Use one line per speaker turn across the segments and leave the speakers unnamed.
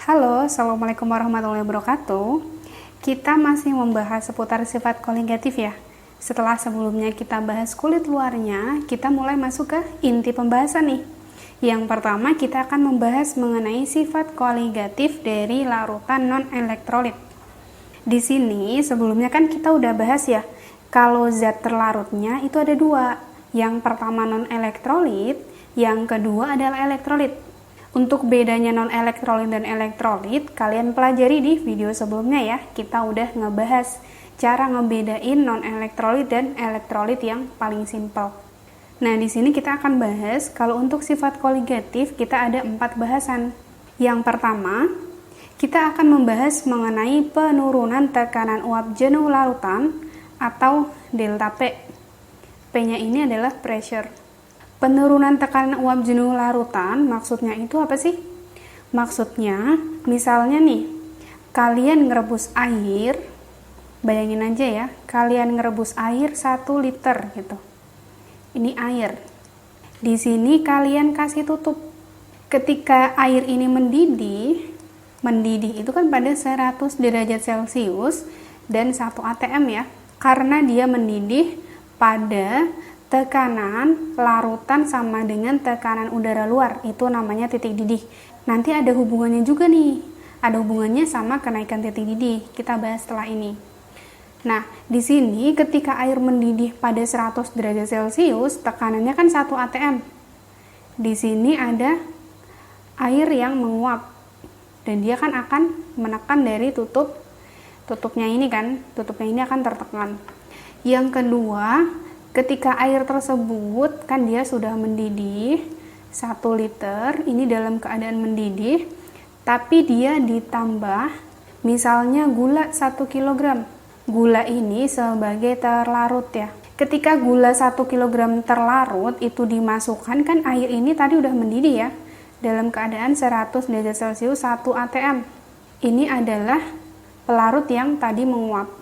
Halo, Assalamualaikum warahmatullahi wabarakatuh. Kita masih membahas seputar sifat koligatif ya. Setelah sebelumnya kita bahas kulit luarnya, kita mulai masuk ke inti pembahasan nih. Yang pertama kita akan membahas mengenai sifat koligatif dari larutan non-elektrolit. Di sini sebelumnya kan kita udah bahas ya, kalau zat terlarutnya itu ada dua. Yang pertama non-elektrolit, yang kedua adalah elektrolit. Untuk bedanya non-elektrolit dan elektrolit, kalian pelajari di video sebelumnya ya. Kita udah ngebahas cara ngebedain non-elektrolit dan elektrolit yang paling simpel. Nah, di sini kita akan bahas kalau untuk sifat koligatif kita ada 4 bahasan. Yang pertama, kita akan membahas mengenai penurunan tekanan uap jenuh larutan atau delta P. P-nya ini adalah pressure. Penurunan tekanan uap jenuh larutan maksudnya itu apa sih? Maksudnya misalnya nih, kalian ngerebus air, bayangin aja ya, kalian ngerebus air 1 liter gitu. Ini air. Di sini kalian kasih tutup. Ketika air ini mendidih itu kan pada 100 derajat Celcius dan 1 atm ya. Karena dia mendidih pada tekanan larutan sama dengan tekanan udara luar, itu namanya titik didih. Nanti ada hubungannya juga nih, ada hubungannya sama kenaikan titik didih, kita bahas setelah ini. Nah, di sini ketika air mendidih pada 100 derajat Celcius, tekanannya kan 1 atm. Di sini ada air yang menguap, dan dia kan akan menekan dari tutupnya ini kan, tutupnya ini akan tertekan. Yang kedua, ketika air tersebut kan dia sudah mendidih 1 liter, ini dalam keadaan mendidih, tapi dia ditambah misalnya gula 1 kg. Gula ini sebagai terlarut ya. Ketika gula 1 kg terlarut itu dimasukkan, kan air ini tadi udah mendidih ya, dalam keadaan 100 derajat Celcius 1 atm. Ini adalah pelarut yang tadi menguap.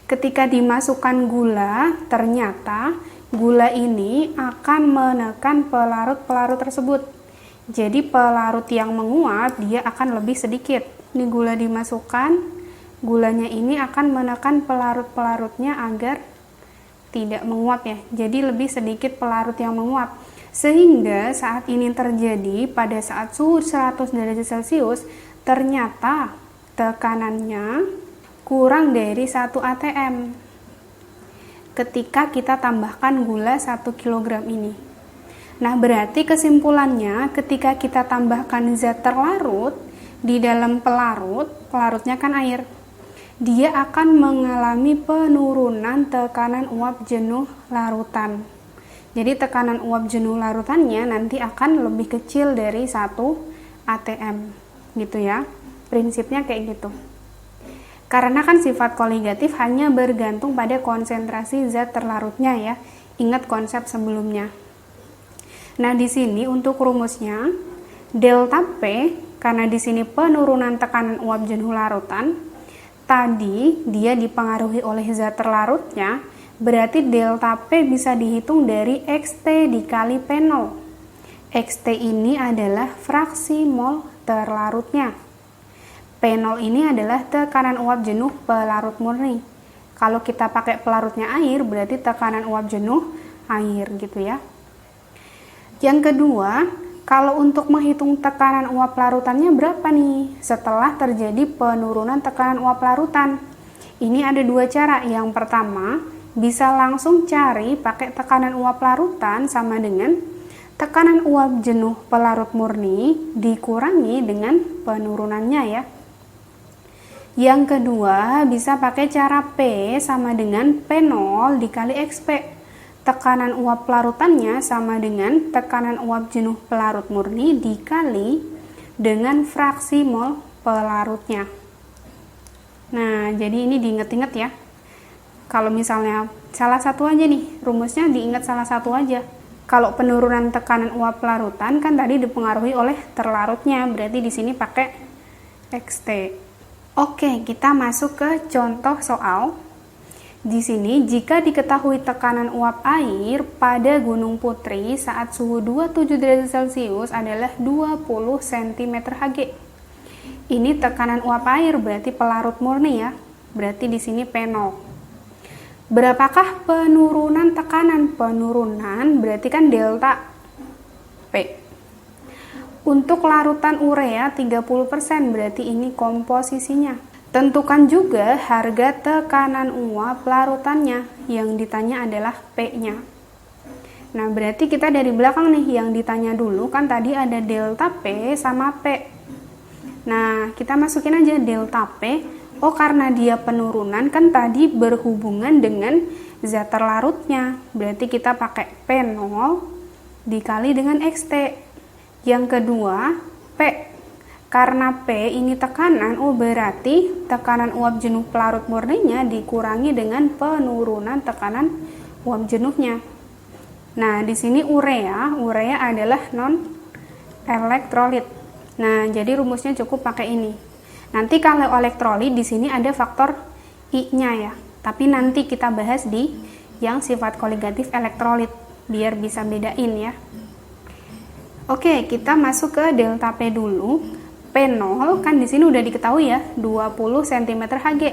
Ketika dimasukkan gula, ternyata gula ini akan menekan pelarut-pelarut tersebut. Jadi pelarut yang menguap dia akan lebih sedikit. Ini gula dimasukkan, gulanya ini akan menekan pelarut-pelarutnya agar tidak menguap ya. Jadi lebih sedikit pelarut yang menguap. Sehingga saat ini terjadi pada saat suhu 100 derajat Celcius, ternyata tekanannya kurang dari 1 atm ketika kita tambahkan gula 1 kg ini. Nah, berarti kesimpulannya ketika kita tambahkan zat terlarut di dalam pelarutnya kan air, dia akan mengalami penurunan tekanan uap jenuh larutan. Jadi tekanan uap jenuh larutannya nanti akan lebih kecil dari 1 atm gitu ya. Prinsipnya kayak gitu. Karena kan sifat koligatif hanya bergantung pada konsentrasi zat terlarutnya ya. Ingat konsep sebelumnya. Nah, di sini untuk rumusnya delta P, karena di sini penurunan tekanan uap jenuh larutan, tadi dia dipengaruhi oleh zat terlarutnya, berarti delta P bisa dihitung dari XT dikali P0. XT ini adalah fraksi mol terlarutnya. P0 ini adalah tekanan uap jenuh pelarut murni. Kalau kita pakai pelarutnya air, berarti tekanan uap jenuh air gitu ya. Yang kedua, kalau untuk menghitung tekanan uap larutannya berapa nih setelah terjadi penurunan tekanan uap larutan? Ini ada 2 cara. Yang pertama, bisa langsung cari pakai tekanan uap larutan sama dengan tekanan uap jenuh pelarut murni dikurangi dengan penurunannya ya. Yang kedua, bisa pakai cara P sama dengan P0 dikali XP. Tekanan uap larutannya sama dengan tekanan uap jenuh pelarut murni dikali dengan fraksi mol pelarutnya. Nah, jadi ini diinget-inget ya. Kalau misalnya salah satu aja nih, rumusnya diingat salah satu aja. Kalau penurunan tekanan uap larutan kan tadi dipengaruhi oleh terlarutnya, berarti di sini pakai XT. Oke, kita masuk ke contoh soal. Di sini, jika diketahui tekanan uap air pada Gunung Putri saat suhu 27 derajat Celcius adalah 20 cm Hg, Ini tekanan uap air, berarti pelarut murni ya. Berarti di sini P0. Berapakah penurunan tekanan? Penurunan berarti kan delta P. Untuk larutan urea 30%, berarti ini komposisinya. Tentukan juga harga tekanan uap larutannya. Yang ditanya adalah P-nya. Nah, berarti kita dari belakang nih, yang ditanya dulu kan tadi ada delta P sama P. Nah, kita masukin aja delta P. Oh, karena dia penurunan kan tadi berhubungan dengan zat terlarutnya. Berarti kita pakai P0 dikali dengan XT. Yang kedua, P. Karena P ini tekanan, oh berarti tekanan uap jenuh pelarut murninya dikurangi dengan penurunan tekanan uap jenuhnya. Nah, di sini urea adalah non elektrolit. Nah, jadi rumusnya cukup pakai ini. Nanti kalau elektrolit di sini ada faktor I-nya ya. Tapi nanti kita bahas di yang sifat koligatif elektrolit biar bisa bedain ya. Oke, kita masuk ke delta P dulu. P0 kan di sini udah diketahui ya, 20 cm Hg.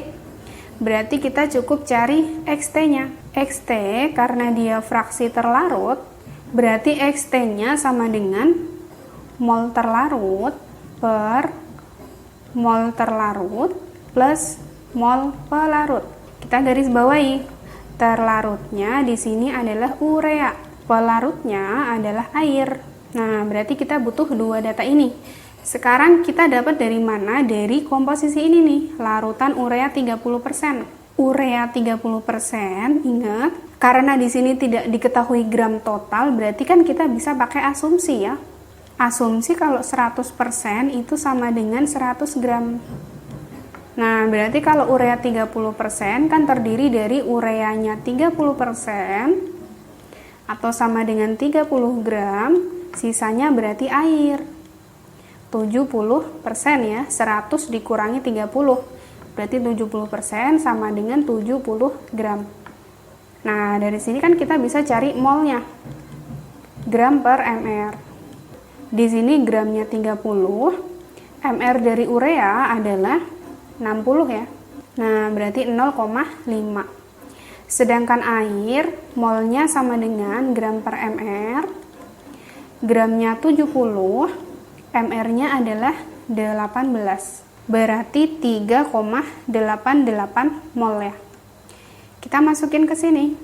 Berarti kita cukup cari XT-nya. XT karena dia fraksi terlarut, berarti XT-nya sama dengan mol terlarut per mol terlarut plus mol pelarut. Kita garis bawahi. Terlarutnya di sini adalah urea, pelarutnya adalah air. Nah, berarti kita butuh dua data ini. Sekarang kita dapat dari mana? Dari komposisi ini nih, larutan urea 30%. Urea 30%, ingat, karena di sini tidak diketahui gram total, berarti kan kita bisa pakai asumsi ya. Asumsi kalau 100% itu sama dengan 100 gram. Nah, berarti kalau urea 30% kan terdiri dari ureanya 30% atau sama dengan 30 gram, sisanya berarti air. 70% ya, 100 dikurangi 30. Berarti 70% sama dengan 70 gram. Nah, dari sini kan kita bisa cari molnya. Gram per mr. Di sini gramnya 30, mr dari urea adalah 60 ya. Nah, berarti 0,5. Sedangkan air, molnya sama dengan gram per mr. Gramnya 70, mr-nya adalah 18. Berarti 3,88 mol ya. Kita masukin ke sini.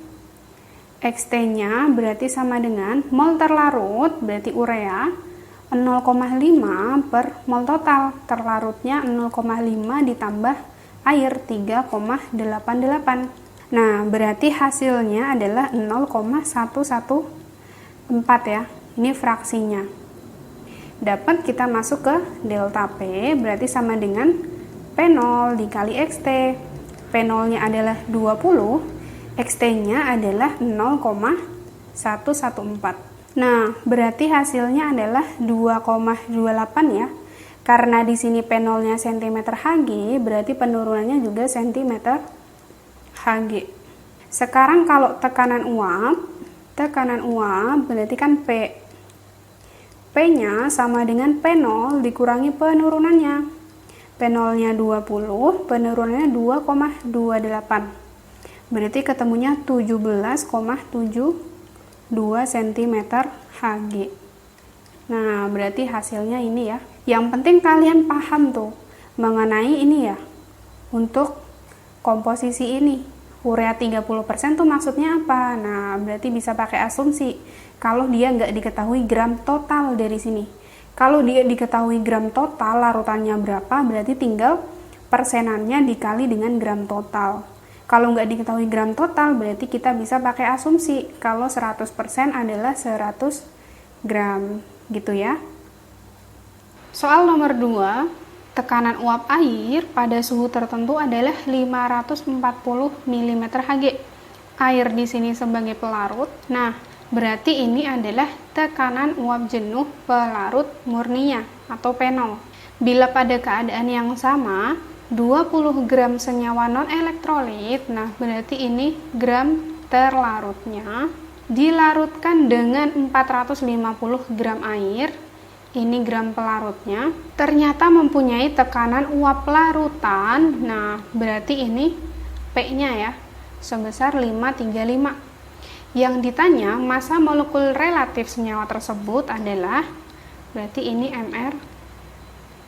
XT-nya berarti sama dengan mol terlarut, berarti urea, 0,5 per mol total. Terlarutnya 0,5 ditambah air 3,88. Nah, berarti hasilnya adalah 0,114 ya. Ini fraksinya. Dapat kita masuk ke delta P, berarti sama dengan P0 dikali XT. P0-nya adalah 20, XT-nya adalah 0,114. Nah, berarti hasilnya adalah 2,28 ya. Karena di sini P0-nya cm Hg, berarti penurunannya juga cm Hg. Sekarang kalau tekanan uap berarti kan P. P-nya sama dengan P0 dikurangi penurunannya. P0-nya 20, penurunannya 2,28. Berarti ketemunya 17,72 cm Hg. Nah, berarti hasilnya ini ya. Yang penting kalian paham tuh mengenai ini ya. Untuk komposisi ini. Urea 30% tuh maksudnya apa? Nah, berarti bisa pakai asumsi. Kalau dia nggak diketahui gram total dari sini. Kalau dia diketahui gram total, larutannya berapa, berarti tinggal persenannya dikali dengan gram total. Kalau nggak diketahui gram total, berarti kita bisa pakai asumsi. Kalau 100% adalah 100 gram, gitu ya. Soal nomor 2, tekanan uap air pada suhu tertentu adalah 540 mm Hg. Air di sini sebagai pelarut. Nah, berarti ini adalah tekanan uap jenuh pelarut murninya atau P0. Bila pada keadaan yang sama, 20 gram senyawa non-elektrolit, nah berarti ini gram terlarutnya dilarutkan dengan 450 gram air ini gram pelarutnya, ternyata mempunyai tekanan uap larutan. Nah, berarti ini P-nya ya, sebesar 535. Yang ditanya massa molekul relatif senyawa tersebut adalah, berarti ini Mr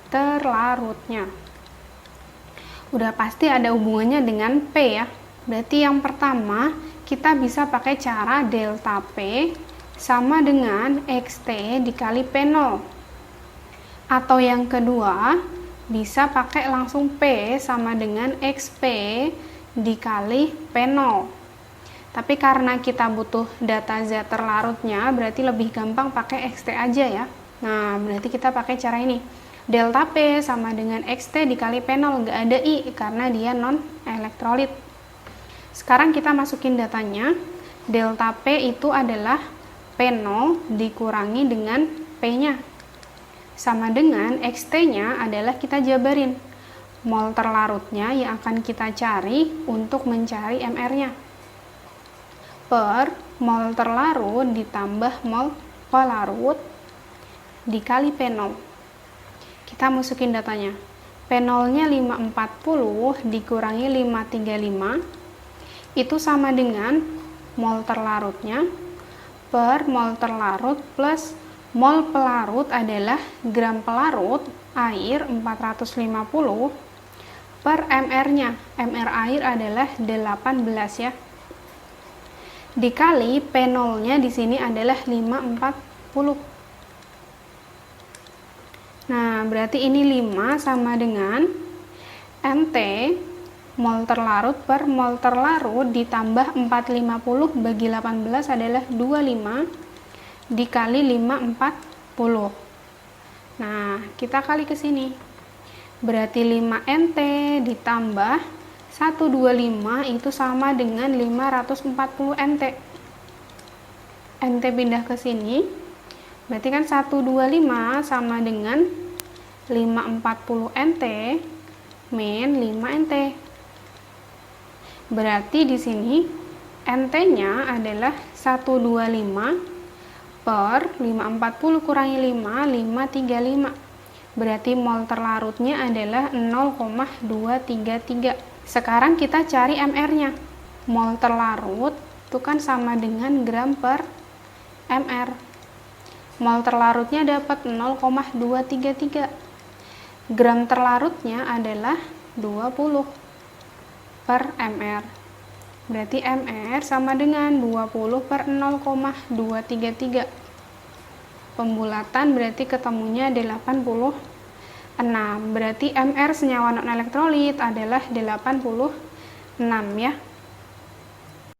terlarutnya. Udah pasti ada hubungannya dengan P ya. Berarti yang pertama, kita bisa pakai cara delta P sama dengan XT dikali P0. Atau yang kedua, bisa pakai langsung P sama dengan XP dikali P0. Tapi karena kita butuh data zat terlarutnya, berarti lebih gampang pakai XT aja ya. Nah, berarti kita pakai cara ini. Delta P sama dengan XT dikali P0, nggak ada I karena dia non-elektrolit. Sekarang kita masukin datanya. Delta P itu adalah P0 dikurangi dengan P-nya. Sama dengan XT-nya adalah kita jabarin mol terlarutnya yang akan kita cari untuk mencari MR-nya. Per mol terlarut ditambah mol pelarut dikali P0. Kita masukin datanya. P0-nya 540 dikurangi 535 itu sama dengan mol terlarutnya per mol terlarut plus mol pelarut adalah gram pelarut air 450 per MR-nya. MR air adalah 18 ya. Dikali P0-nya di sini adalah 540. Nah, berarti ini 5 sama dengan MT mol terlarut per mol terlarut ditambah 450 bagi 18 adalah 25 dikali 540. Nah, kita kali ke sini. Berarti 5 NT ditambah 125 itu sama dengan 540 NT. NT pindah ke sini. Berarti kan 125 sama dengan 540 NT min 5 NT. Berarti di sini NT-nya adalah 125 per 540 kurangi 5, 535. Berarti mol terlarutnya adalah 0,233. Sekarang kita cari MR-nya. Mol terlarut itu kan sama dengan gram per MR. Mol terlarutnya dapat 0,233. Gram terlarutnya adalah 20 per MR. Berarti MR sama dengan 20 per 0,233. Pembulatan berarti ketemunya 86. Berarti MR senyawa non-elektrolit adalah 86 ya.